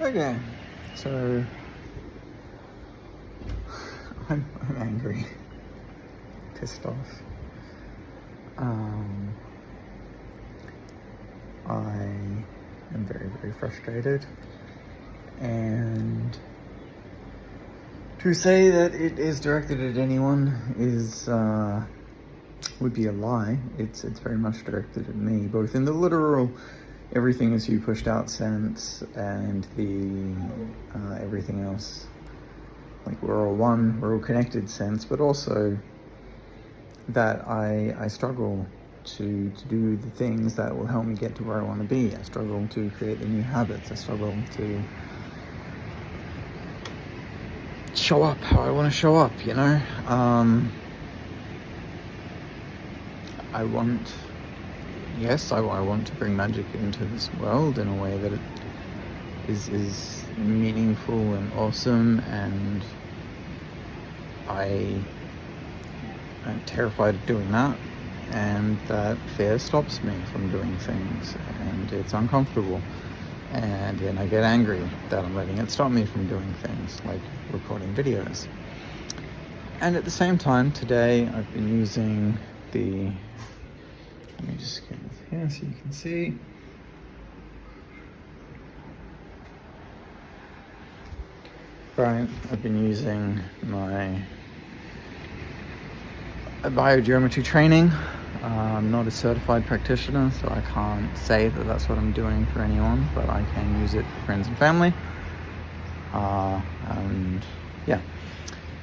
Okay, so I'm angry, pissed off. I am very, very frustrated, and to say that it is directed at anyone would be a lie. It's very much directed at me, both in the literal everything is you pushed out sense and the everything else, like we're all one, we're all connected sense, but also that I struggle to do the things that will help me get to where I want to be. I struggle to create the new habits. I struggle to show up how I want to show up, you know? I want to bring magic into this world in a way that it is meaningful and awesome, and I'm terrified of doing that, and that fear stops me from doing things, and it's uncomfortable, and then I get angry that I'm letting it stop me from doing things like recording videos. And at the same time, today I've been using let me just get here so you can see. Right, I've been using my biogeometry training. I'm not a certified practitioner, so I can't say that that's what I'm doing for anyone, but I can use it for friends and family. And yeah,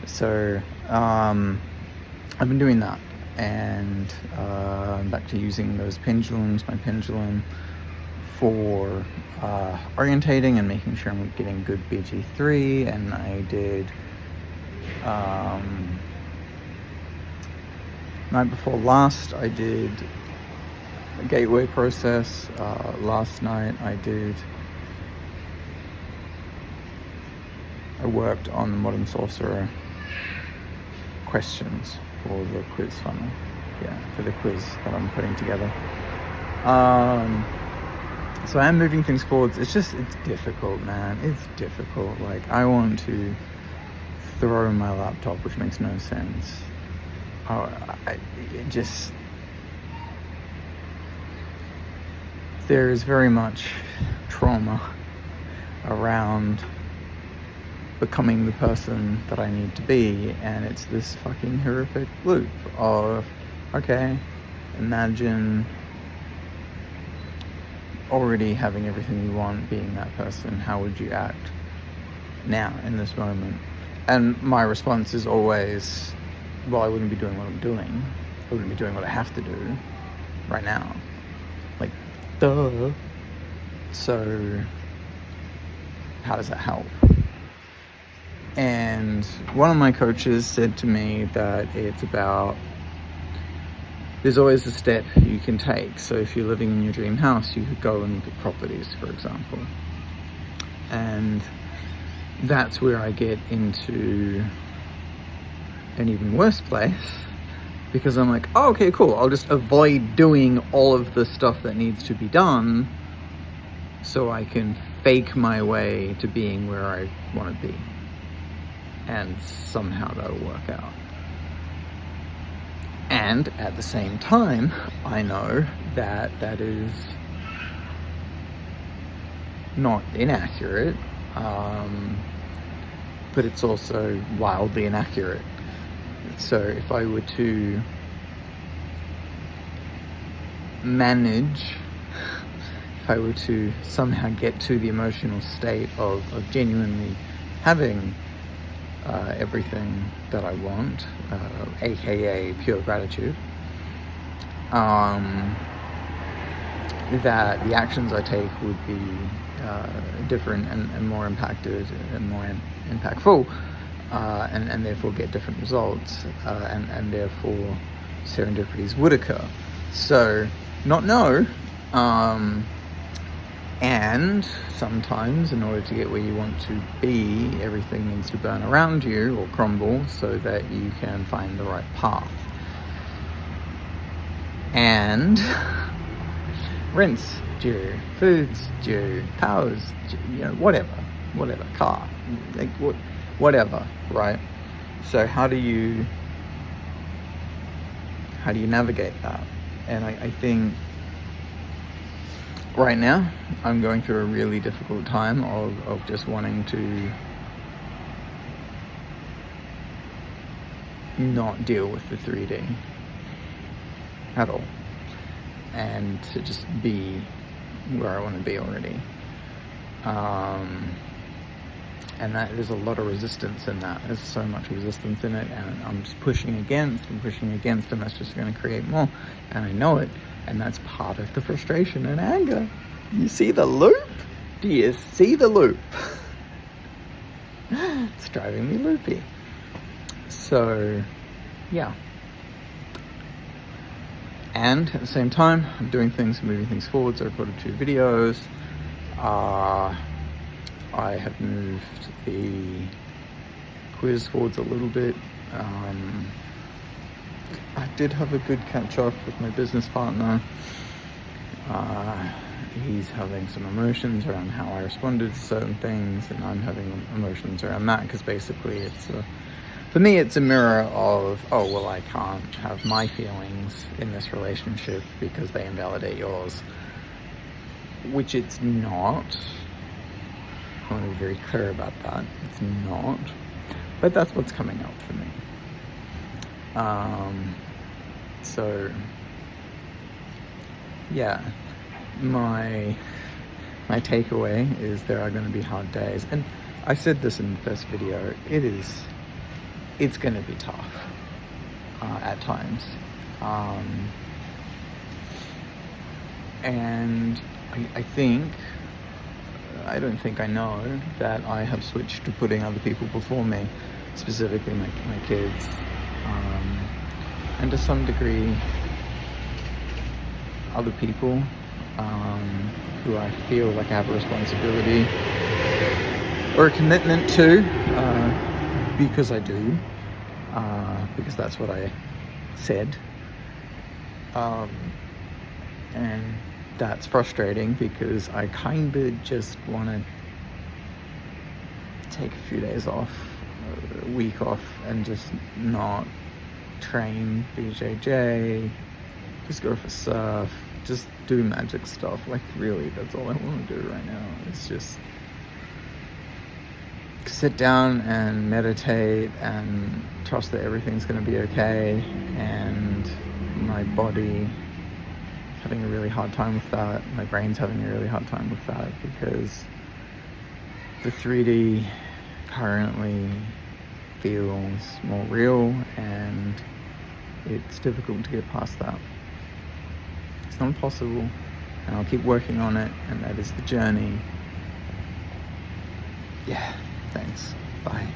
so I've been doing that, and I'm back to using those pendulums, my pendulum, for orientating and making sure I'm getting good BG3. And I did night before last I did a gateway process. Last night I worked on the Modern Sorcerer questions for the quiz funnel. Yeah, for the quiz that I'm putting together. So I am moving things forwards. It's difficult, man. It's difficult. Like, I want to throw my laptop, which makes no sense. There is very much trauma around becoming the person that I need to be, and it's this fucking horrific loop of, okay, imagine already having everything you want, being that person. How would you act now in this moment? And my response is always, well, I wouldn't be doing what I'm doing. I wouldn't be doing what I have to do right now. Like, duh. So how does that help? And one of my coaches said to me that there's always a step you can take. So if you're living in your dream house, you could go and look at properties, for example. And that's where I get into an even worse place, because I'm like, oh, okay, cool. I'll just avoid doing all of the stuff that needs to be done so I can fake my way to being where I want to be. And somehow that'll work out. And at the same time, I know that that is not inaccurate, but it's also wildly inaccurate. So if I were to if I were to somehow get to the emotional state of genuinely having everything that I want, aka pure gratitude, that the actions I take would be different and more impacted and more impactful, and therefore get different results, and therefore serendipities would occur. So, not no, and sometimes in order to get where you want to be, everything needs to burn around you or crumble so that you can find the right path. And rent's due, food's due, power's due, whatever, car, like whatever, right? So how do you navigate that? And I think right now I'm going through a really difficult time of just wanting to not deal with the 3D at all, and to just be where I want to be already. And that there's a lot of resistance in that. There's so much resistance in it, and I'm just pushing against, and that's just going to create more. And I know it, and that's part of the frustration and anger. You see the loop? Do you see the loop? It's driving me loopy. So, yeah. And at the same time, I'm doing things, moving things forward. So I recorded 2 videos. I have moved the quiz forwards a little bit. I did have a good catch up with my business partner. He's having some emotions around how I responded to certain things, and I'm having emotions around that, because basically for me it's a mirror of, oh well, I can't have my feelings in this relationship because they invalidate yours, which it's not. I want to be very clear about that. It's not, but that's what's coming up for me. So yeah, my takeaway is there are going to be hard days, and I said this in the first video. It's going to be tough at times, and I don't think I know that I have switched to putting other people before me, specifically my kids, and to some degree other people who I feel like I have a responsibility or a commitment to, because I do, because that's what I said, and that's frustrating because I kind of just want to take a few days off, a week off, and just not train BJJ, just go for surf, just do magic stuff. Like, really, that's all I want to do right now. It's just sit down and meditate and trust that everything's going to be okay. And my body having a really hard time with that. My brain's having a really hard time with that, because the 3D currently feels more real, and it's difficult to get past that. It's not impossible, and I'll keep working on it, and that is the journey. Yeah, thanks. Bye.